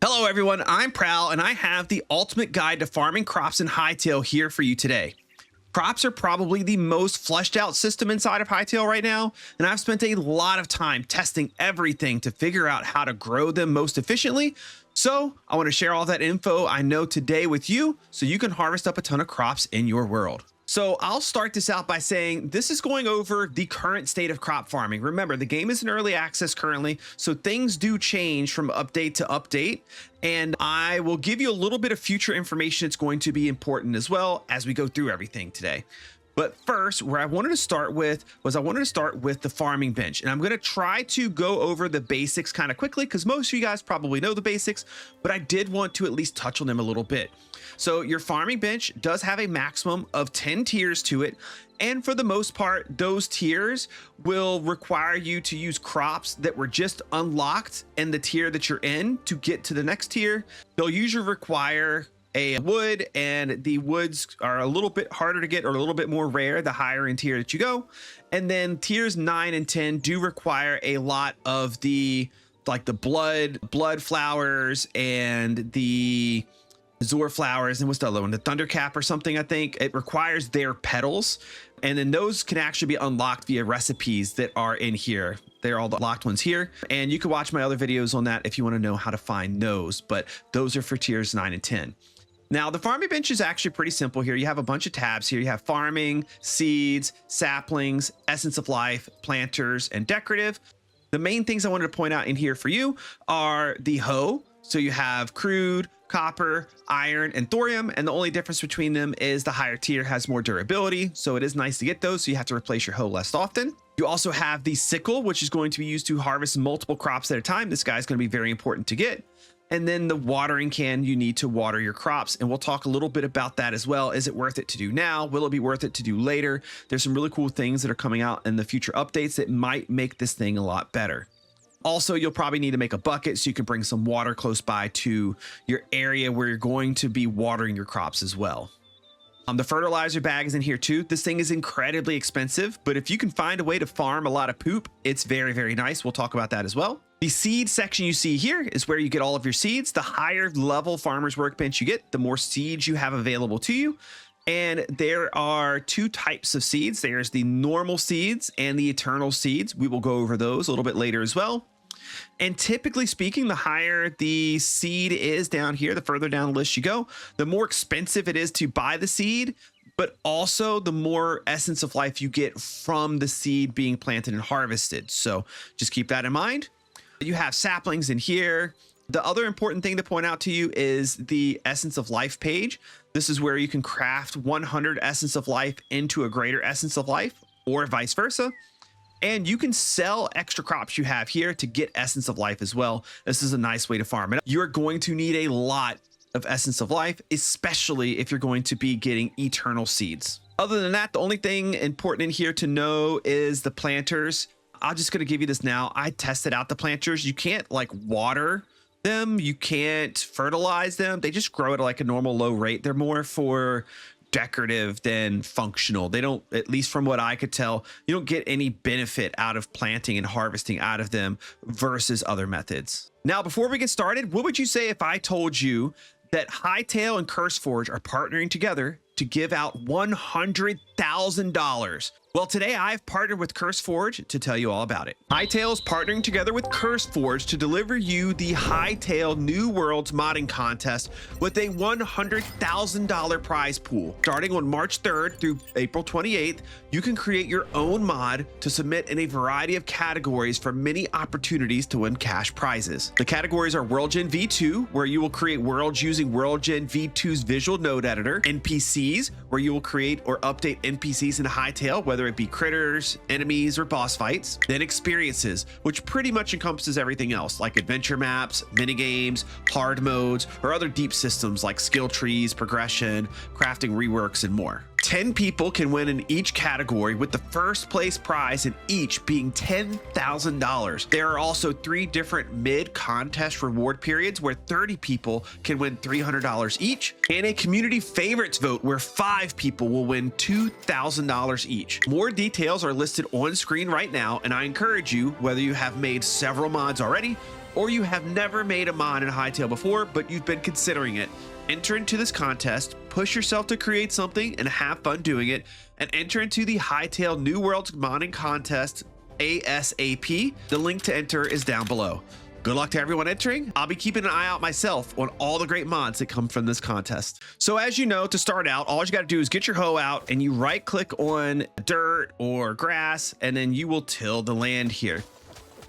Hello everyone, I'm Prowl and I have the ultimate guide to farming crops in Hytale here for you today. Crops are probably the most fleshed out system inside of Hytale right now, and I've spent a lot of time testing everything to figure out how to grow them most efficiently. So I want to share all that info I know today with you so you can harvest up a ton of crops in your world. So I'll start this out by saying this is going over the current state of crop farming. Remember, the game is in early access currently, so things do change from update to update. And I will give you a little bit of future information. It's going to be important as well as we go through everything today. But first, where I wanted to start with was the farming bench. And I'm going to try to go over the basics kind of quickly because most of you guys probably know the basics, but I did want to at least touch on them a little bit. So your farming bench does have a maximum of 10 tiers to it. And for the most part, those tiers will require you to use crops that were just unlocked in the tier that you're in to get to the next tier. They'll usually require a wood, and the woods are a little bit harder to get or a little bit more rare the higher in tier that you go. And then tiers 9 and 10 do require a lot of the blood flowers and the Azure flowers, and what's the other one, the Thundercap or something. I think it requires their petals, and then those can actually be unlocked via recipes that are in here. They're all the locked ones here, and you can watch my other videos on that if you want to know how to find those, but those are for tiers 9 and 10. Now, the farming bench is actually pretty simple here. You have a bunch of tabs here. You have farming, seeds, saplings, essence of life, planters, and decorative. The main things I wanted to point out in here for you are the hoe. So you have crude, copper, iron, and thorium, and the only difference between them is the higher tier has more durability, so it is nice to get those, so you have to replace your hoe less often. You also have the sickle, which is going to be used to harvest multiple crops at a time. This guy's going to be very important to get. And then the watering can you need to water your crops, and we'll talk a little bit about that as well. Is it worth it to do now? Will it be worth it to do later? There's some really cool things that are coming out in the future updates that might make this thing a lot better. Also, you'll probably need to make a bucket so you can bring some water close by to your area where you're going to be watering your crops as well. The fertilizer bag is in here too. This thing is incredibly expensive, but if you can find a way to farm a lot of poop, it's very, very nice. We'll talk about that as well. The seed section you see here is where you get all of your seeds. The higher level farmer's workbench you get, the more seeds you have available to you. And there are two types of seeds. There's the normal seeds and the eternal seeds. We will go over those a little bit later as well. And typically speaking, the higher the seed is down here, the further down the list you go, the more expensive it is to buy the seed, but also the more essence of life you get from the seed being planted and harvested. So just keep that in mind. You have saplings in here. The other important thing to point out to you is the essence of life page. This is where you can craft 100 essence of life into a greater essence of life, or vice versa. And you can sell extra crops you have here to get essence of life as well. This is a nice way to farm it. You're going to need a lot of essence of life, especially if you're going to be getting eternal seeds. Other than that, the only thing important in here to know is the planters. I'm just going to give you this now. I tested out the planters. You can't like water them. You can't fertilize them. They just grow at like a normal low rate. They're more for decorative than functional. They don't, at least from what I could tell, you don't get any benefit out of planting and harvesting out of them versus other methods. Now, before we get started, what would you say if I told you that Hytale and CurseForge are partnering together to give out $100,000? Well, today I've partnered with CurseForge to tell you all about it. Hytale is partnering together with CurseForge to deliver you the Hytale New Worlds modding contest with a $100,000 prize pool. Starting on March 3rd through April 28th, you can create your own mod to submit in a variety of categories for many opportunities to win cash prizes. The categories are World Gen V2, where you will create worlds using World Gen V2's visual node editor; NPCs, where you will create or update NPCs in Hytale, whether it be critters, enemies, or boss fights. Then experiences, which pretty much encompasses everything else, like adventure maps, minigames, hard modes, or other deep systems like skill trees, progression, crafting reworks, and more. 10 people can win in each category, with the first place prize in each being $10,000. There are also 3 different mid-contest reward periods where 30 people can win $300 each, and a community favorites vote where 5 people will win $2,000 each. More details are listed on screen right now, and I encourage you, whether you have made several mods already or you have never made a mod in Hytale before, but you've been considering it, enter into this contest, push yourself to create something and have fun doing it, and enter into the Hytale New Worlds modding contest ASAP. The link to enter is down below. Good luck to everyone entering. I'll be keeping an eye out myself on all the great mods that come from this contest. So as you know, to start out, all you got to do is get your hoe out and you right click on dirt or grass, and then you will till the land here.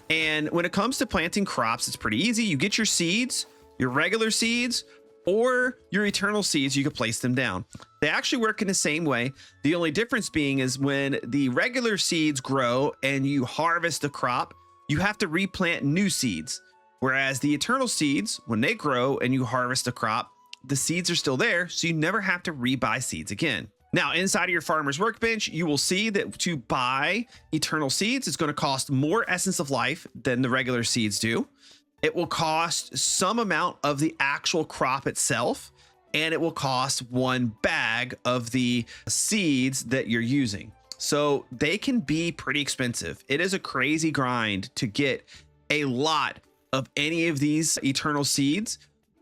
And when it comes to planting crops, it's pretty easy. You get your seeds, your regular seeds, or your eternal seeds, you can place them down. They actually work in the same way. The only difference being is when the regular seeds grow and you harvest the crop, you have to replant new seeds. Whereas the eternal seeds, when they grow and you harvest a crop, the seeds are still there, so you never have to rebuy seeds again. Now, inside of your farmer's workbench, you will see that to buy eternal seeds, it's going to cost more essence of life than the regular seeds do. It will cost some amount of the actual crop itself, and it will cost 1 bag of the seeds that you're using. So they can be pretty expensive. It is a crazy grind to get a lot of any of these eternal seeds,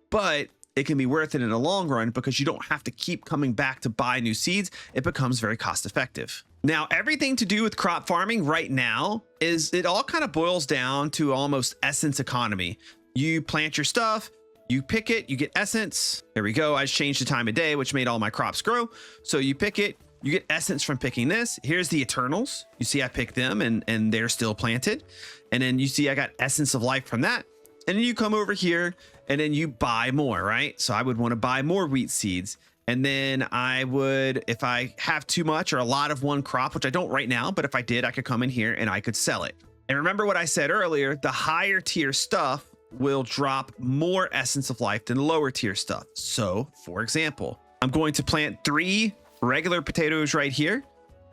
but it can be worth it in the long run because you don't have to keep coming back to buy new seeds. It becomes very cost effective. Now, everything to do with crop farming right now is it all kind of boils down to almost essence economy. You plant your stuff, you pick it, you get essence. There we go. I just changed the time of day, which made all my crops grow. So you pick it, you get essence from picking this. Here's the Eternals. You see I picked them and they're still planted. And then you see I got essence of life from that. And then you come over here and then you buy more, right? So I would want to buy more wheat seeds. And then I would, if I have too much or a lot of one crop, which I don't right now, but if I did, I could come in here and I could sell it. And remember what I said earlier, the higher tier stuff will drop more essence of life than lower tier stuff. So for example, I'm going to plant 3 regular potatoes right here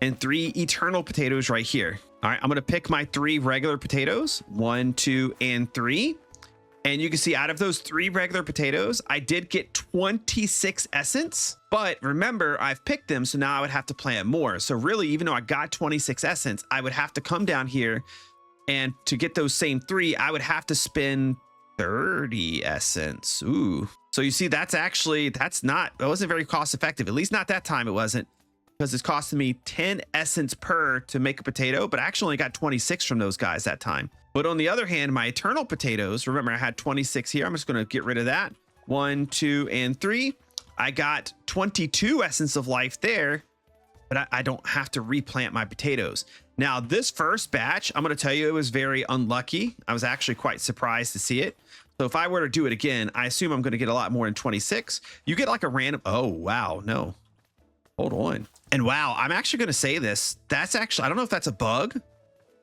and 3 eternal potatoes right here. All right, I'm going to pick my 3 regular potatoes, 1, 2, and 3. And you can see out of those 3 regular potatoes, I did get 26 essence, but remember I've picked them. So now I would have to plant more. So really, even though I got 26 essence, I would have to come down here and to get those same 3, I would have to spend 30 essence. Ooh. So you see, that wasn't very cost effective. At least not that time it wasn't, because it's costing me 10 essence per to make a potato, but I actually only got 26 from those guys that time. But on the other hand, my eternal potatoes, remember I had 26 here. I'm just going to get rid of that. 1, 2, and 3. I got 22 essence of life there, but I don't have to replant my potatoes. Now this first batch, I'm going to tell you, it was very unlucky. I was actually quite surprised to see it. So if I were to do it again, I assume I'm going to get a lot more than 26. You get like a random, oh, wow, no, hold on. And wow, I'm actually going to say this. That's actually, I don't know if that's a bug.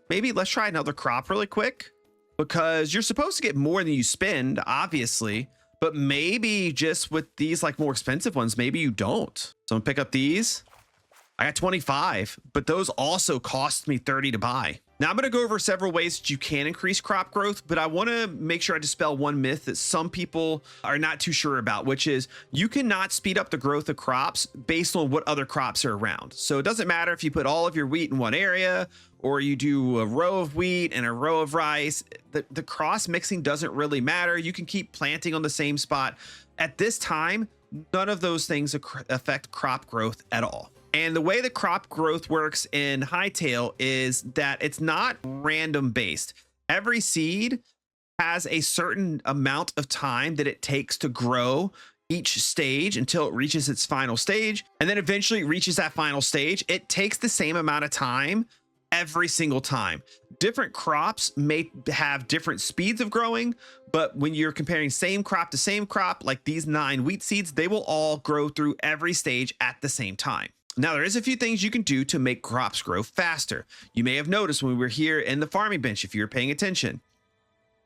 Maybe let's try another crop really quick, because you're supposed to get more than you spend, obviously, but maybe just with these like more expensive ones, maybe you don't. So I'm gonna pick up these. I got 25, but those also cost me 30 to buy. Now I'm going to go over several ways that you can increase crop growth, but I want to make sure I dispel one myth that some people are not too sure about, which is you cannot speed up the growth of crops based on what other crops are around. So it doesn't matter if you put all of your wheat in one area or you do a row of wheat and a row of rice. The cross mixing doesn't really matter. You can keep planting on the same spot. At this time, none of those things affect crop growth at all. And the way the crop growth works in Hytale is that it's not random based. Every seed has a certain amount of time that it takes to grow each stage until it reaches its final stage. And then eventually it reaches that final stage. It takes the same amount of time every single time. Different crops may have different speeds of growing, but when you're comparing same crop to same crop, like these 9 wheat seeds, they will all grow through every stage at the same time. Now, there is a few things you can do to make crops grow faster. You may have noticed when we were here in the farming bench, if you were paying attention,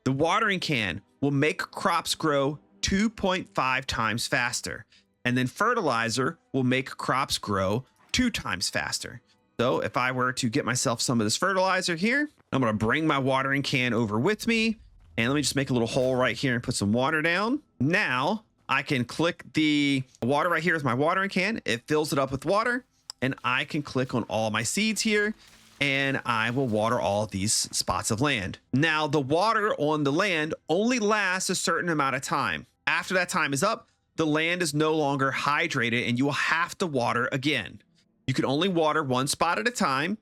the watering can will make crops grow 2.5 times faster. And then fertilizer will make crops grow 2 times faster. So if I were to get myself some of this fertilizer here, I'm going to bring my watering can over with me. And let me just make a little hole right here and put some water down. Now I can click the water right here with my watering can. It fills it up with water, and I can click on all my seeds here. and I will water all of these spots of land. Now, the water on the land only lasts a certain amount of time. After that time is up, the land is no longer hydrated and you will have to water again. You can only water one spot at a time,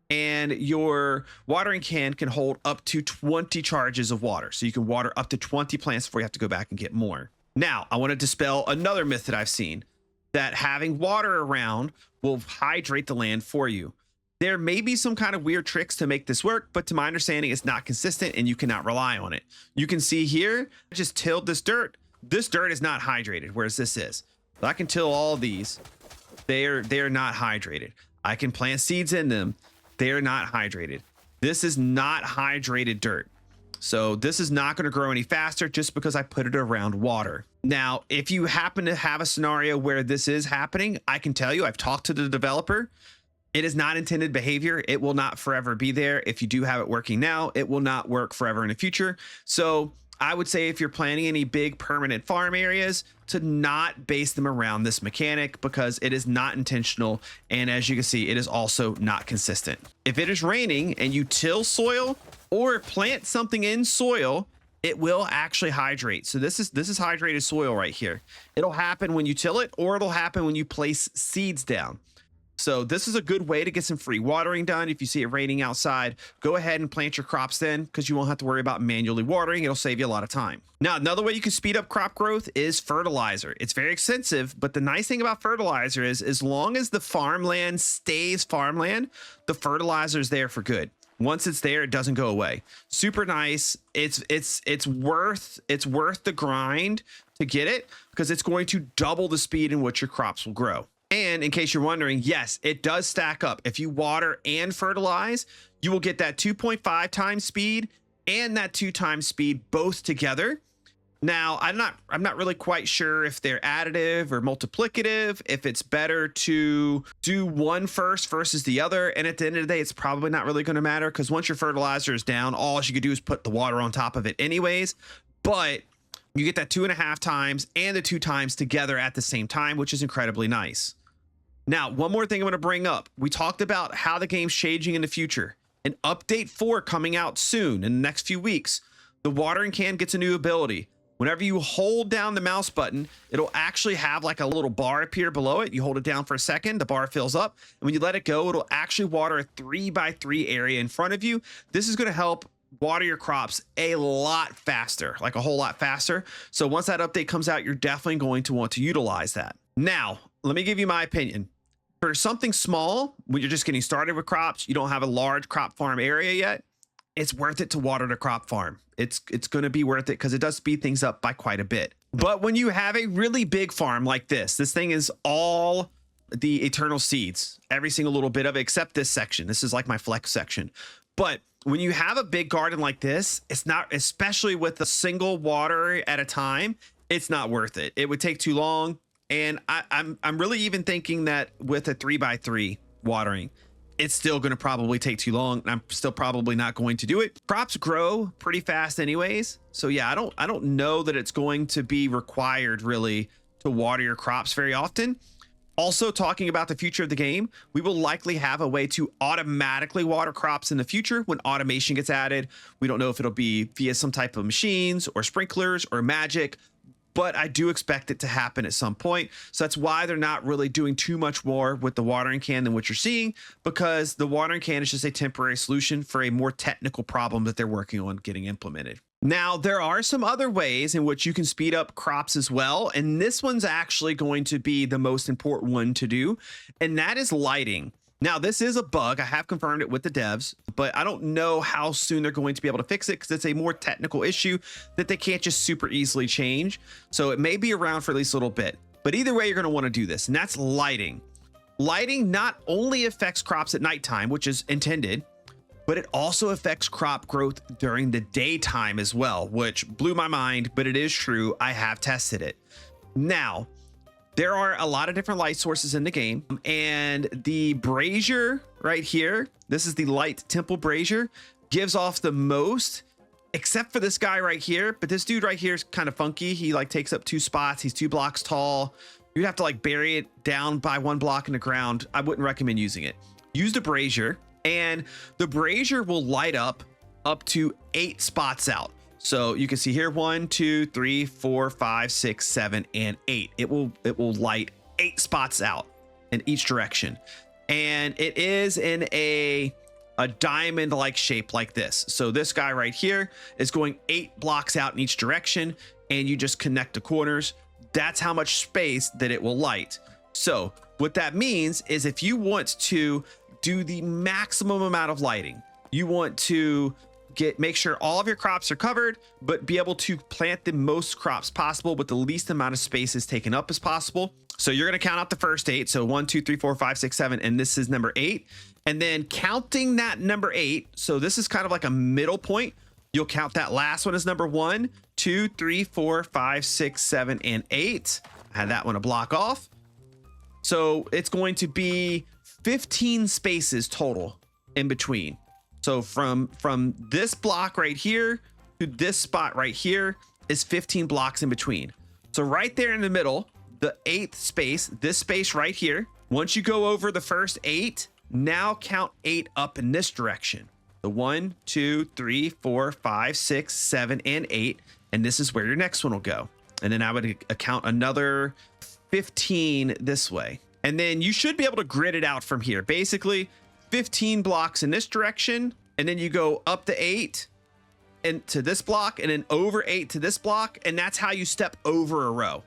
and your watering can hold up to 20 charges of water. So you can water up to 20 plants before you have to go back and get more. Now, I want to dispel another myth that I've seen, that having water around will hydrate the land for you. There may be some kind of weird tricks to make this work, but to my understanding, it's not consistent and you cannot rely on it. You can see here, I just tilled this dirt. This dirt is not hydrated, whereas this is. So I can till all of these. They're not hydrated. I can plant seeds in them. They're not hydrated. This is not hydrated dirt. So this is not going to grow any faster just because I put it around water. Now, if you happen to have a scenario where this is happening, I can tell you, I've talked to the developer. It is not intended behavior. It will not forever be there. If you do have it working now, it will not work forever in the future. So I would say if you're planning any big permanent farm areas, to not base them around this mechanic, because it is not intentional. And as you can see, it is also not consistent. If it is raining and you till soil or plant something in soil, it will actually hydrate. So this is hydrated soil right here. It'll happen when you till it, or it'll happen when you place seeds down. So this is a good way to get some free watering done. If you see it raining outside, go ahead and plant your crops then, because you won't have to worry about manually watering. It'll save you a lot of time. Now, another way you can speed up crop growth is fertilizer. It's very expensive, but the nice thing about fertilizer is as long as the farmland stays farmland, the fertilizer is there for good. Once it's there, it doesn't go away. Super nice. It's worth the grind to get it, because it's going to double the speed in which your crops will grow. And in case you're wondering, yes, it does stack up. If you water and fertilize, you will get that 2.5 times speed and that 2 times speed both together. Now, I'm not really quite sure if they're additive or multiplicative, if it's better to do one first versus the other. And at the end of the day, it's probably not really going to matter, because once your fertilizer is down, all you could do is put the water on top of it anyways. But you get that 2.5 times and the 2 times together at the same time, which is incredibly nice. Now, one more thing I'm going to bring up. We talked about how the game's changing in the future. An update 4 coming out soon in the next few weeks. The watering can gets a new ability. Whenever you hold down the mouse button, it'll actually have like a little bar appear below it. You hold it down for a second, the bar fills up, and when you let it go, it'll actually water a 3x3 area in front of you. This is going to help water your crops a lot faster, like a whole lot faster. So once that update comes out, you're definitely going to want to utilize that. Now, let me give you my opinion. For something small, when you're just getting started with crops, you don't have a large crop farm area yet, it's worth it to water the crop farm. It's going to be worth it because it does speed things up by quite a bit. But when you have a really big farm like this thing is all the eternal seeds, every single little bit of it, except this section. This is like my flex section. But when you have a big garden like this, it's not, especially with a single water at a time, it's not worth it. It would take too long. And I'm really even thinking that with a 3x3 watering, it's still going to probably take too long, and I'm still probably not going to do it. Crops grow pretty fast anyways. So yeah, I don't know that it's going to be required really to water your crops very often. Also, talking about the future of the game, we will likely have a way to automatically water crops in the future when automation gets added. We don't know if it'll be via some type of machines or sprinklers or magic, but I do expect it to happen at some point. So that's why they're not really doing too much more with the watering can than what you're seeing, because the watering can is just a temporary solution for a more technical problem that they're working on getting implemented. Now, there are some other ways in which you can speed up crops as well, and this one's actually going to be the most important one to do, and that is lighting. Now, this is a bug. I have confirmed it with the devs, but I don't know how soon they're going to be able to fix it because it's a more technical issue that they can't just super easily change. So it may be around for at least a little bit. But either way, you're going to want to do this, and that's lighting. Lighting not only affects crops at nighttime, which is intended, but it also affects crop growth during the daytime as well, which blew my mind, but it is true. I have tested it. Now, there are a lot of different light sources in the game, and the brazier right here, this is the light temple brazier, gives off the most, except for this guy right here. But this dude right here is kind of funky. He like takes up 2 spots. He's 2 blocks tall. You'd have to like bury it down by 1 block in the ground. I wouldn't recommend using it. Use the brazier. And the brazier will light up to 8 spots out. So you can see here 1, 2, 3, 4, 5, 6, 7, and 8. It will light 8 spots out in each direction. And it is in a diamond like shape like this. So this guy right here is going 8 blocks out in each direction, and you just connect the corners. That's how much space that it will light. So what that means is if you want to do the maximum amount of lighting, you want to make sure all of your crops are covered, but be able to plant the most crops possible with the least amount of spaces taken up as possible. So you're going to count out the first 8. So 1, 2, 3, 4, 5, 6, 7, and this is number 8. And then counting that number 8. So this is kind of like a middle point. You'll count that last one as number 1, 2, 3, 4, 5, 6, 7, and 8. I had that one to block off. So it's going to be 15 spaces total in between. So from this block right here to this spot right here is 15 blocks in between. So right there in the middle, the 8th space, this space right here, once you go over the first 8, now count 8 up in this direction. The 1, 2, 3, 4, 5, 6, 7, and 8. And this is where your next one will go. And then I would count another 15 this way. And then you should be able to grid it out from here. Basically 15 blocks in this direction, and then you go up to 8 and to this block, and then over 8 to this block. And that's how you step over a row.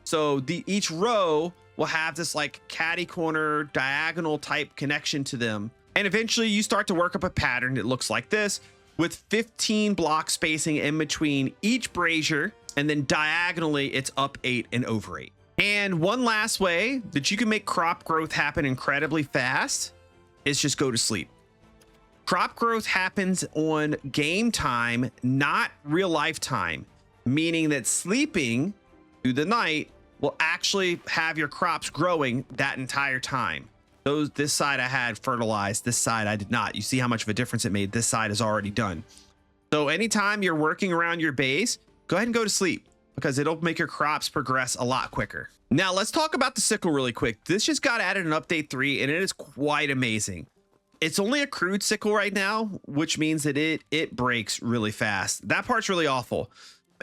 So each row will have this like catty corner diagonal type connection to them. And eventually you start to work up a pattern that looks like this with 15 block spacing in between each brazier. And then diagonally it's up 8 and over 8. And one last way that you can make crop growth happen incredibly fast is just go to sleep. Crop growth happens on game time, not real life time, meaning that sleeping through the night will actually have your crops growing that entire time. This side I had fertilized, this side I did not. You see how much of a difference it made. This side is already done. So anytime you're working around your base, go ahead and go to sleep, because it'll make your crops progress a lot quicker. Now let's talk about the sickle really quick. This just got added in update 3, and it is quite amazing. It's only a crude sickle right now, which means that it breaks really fast. That part's really awful.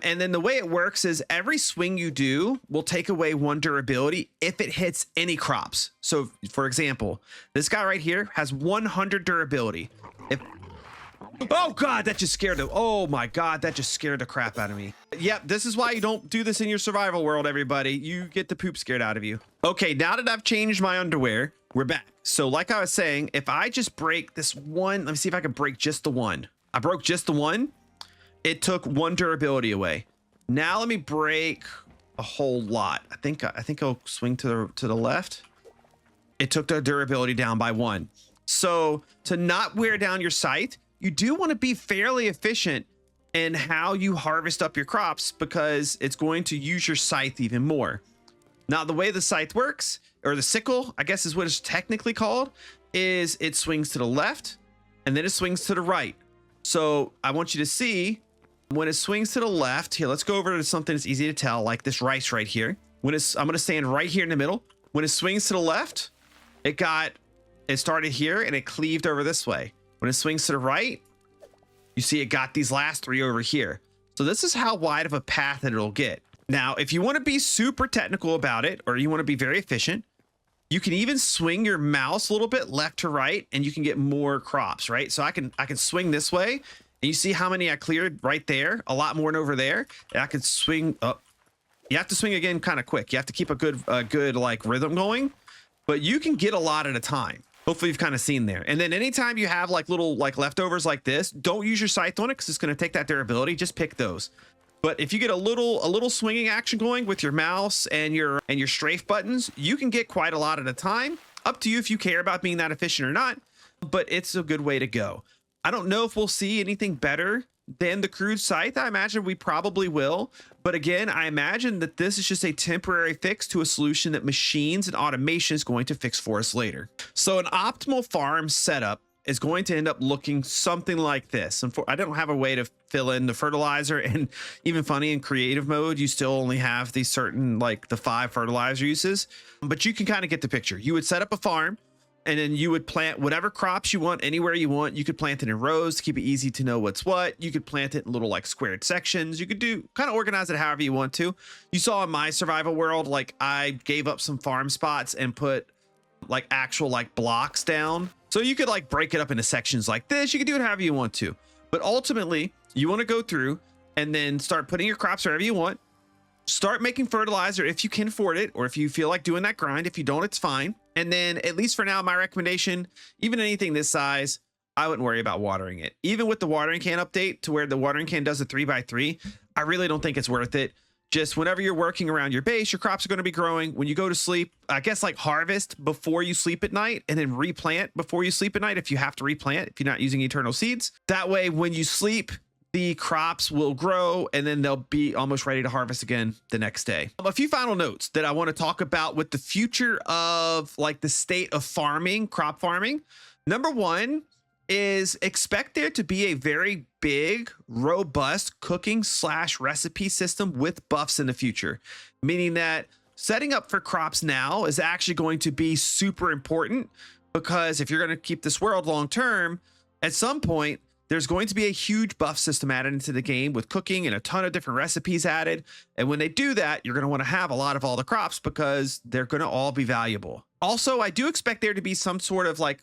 And then the way it works is every swing you do will take away 1 durability if it hits any crops. So for example, this guy right here has 100 durability. Oh God, that just scared oh my God, that just scared the crap out of me. Yep, this is why you don't do this in your survival world, everybody. You get the poop scared out of you. Okay, now that I've changed my underwear, we're back. So like I was saying, if I just break this one, let me see if I can break just the one. I broke just the one. It took 1 durability away. Now let me break a whole lot. I think I'll swing to the left. It took the durability down by 1. So to not wear down your scythe, you do want to be fairly efficient in how you harvest up your crops, because it's going to use your scythe even more. Now, the way the scythe works, or the sickle, I guess is what it's technically called, is it swings to the left and then it swings to the right. So I want you to see when it swings to the left here. Let's go over to something that's easy to tell, like this rice right here. I'm going to stand right here in the middle. When it swings to the left, it started here and it cleaved over this way. When it swings to the right, you see it got these last 3 over here. So this is how wide of a path that it'll get. Now, if you want to be super technical about it, or you want to be very efficient, you can even swing your mouse a little bit left to right, and you can get more crops, right? So I can swing this way, and you see how many I cleared right there, a lot more than over there. And I can swing up. You have to swing again kind of quick. You have to keep a good like rhythm going, but you can get a lot at a time. Hopefully you've kind of seen there. And then anytime you have like little like leftovers like this, don't use your scythe on it, because it's going to take that durability. Just pick those. But if you get a little swinging action going with your mouse and your strafe buttons, you can get quite a lot at a time. Up to you if you care about being that efficient or not, but it's a good way to go. I don't know if we'll see anything better than the crude scythe. I imagine we probably will. But again, I imagine that this is just a temporary fix to a solution that machines and automation is going to fix for us later. So an optimal farm setup is going to end up looking something like this. And I don't have a way to fill in the fertilizer, and even funny in creative mode, you still only have these certain, like the 5 fertilizer uses, but you can kind of get the picture. You would set up a farm. And then you would plant whatever crops you want anywhere you want. You could plant it in rows to keep it easy to know what's what. You could plant it in little like squared sections. You could do kind of organize it however you want to. You saw in my survival world, like I gave up some farm spots and put like actual like blocks down. So you could like break it up into sections like this. You could do it however you want to. But ultimately, you want to go through and then start putting your crops wherever you want. Start making fertilizer if you can afford it, or if you feel like doing that grind. If you don't, it's fine. And then at least for now, my recommendation, even anything this size, I wouldn't worry about watering it. Even with the watering can update to where the watering can does a 3x3, I really don't think it's worth it. Just whenever you're working around your base, your crops are going to be growing. When you go to sleep, I guess like harvest before you sleep at night and then replant before you sleep at night if you have to replant, if you're not using eternal seeds. That way, when you sleep, the crops will grow and then they'll be almost ready to harvest again the next day. A few final notes that I want to talk about with the future of like the state of farming, crop farming. Number one is expect there to be a very big, robust cooking / recipe system with buffs in the future, meaning that setting up for crops now is actually going to be super important, because if you're going to keep this world long term, at some point, there's going to be a huge buff system added into the game with cooking and a ton of different recipes added. And when they do that, you're going to want to have a lot of all the crops because they're going to all be valuable. Also, I do expect there to be some sort of like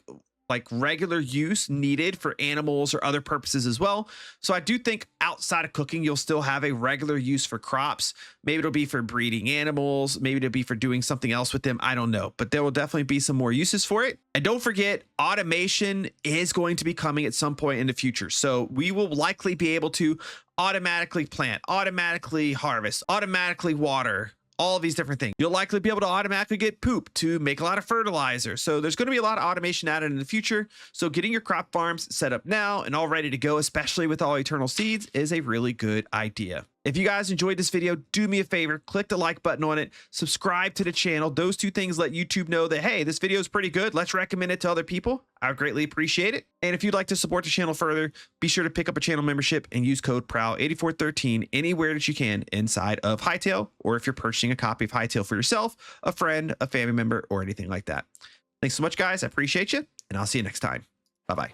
regular use needed for animals or other purposes as well. So I do think outside of cooking, you'll still have a regular use for crops. Maybe it'll be for breeding animals. Maybe it'll be for doing something else with them. I don't know, but there will definitely be some more uses for it. And don't forget, automation is going to be coming at some point in the future. So we will likely be able to automatically plant, automatically harvest, automatically water, all of these different things. You'll likely be able to automatically get poop to make a lot of fertilizer. So there's going to be a lot of automation added in the future. So getting your crop farms set up now and all ready to go, especially with all eternal seeds, is a really good idea. If you guys enjoyed this video, do me a favor, click the like button on it, subscribe to the channel. Those two things let YouTube know that, hey, this video is pretty good. Let's recommend it to other people. I would greatly appreciate it. And if you'd like to support the channel further, be sure to pick up a channel membership and use code Prowl8413 anywhere that you can inside of Hytale, or if you're purchasing a copy of Hytale for yourself, a friend, a family member, or anything like that. Thanks so much, guys. I appreciate you, and I'll see you next time. Bye-bye.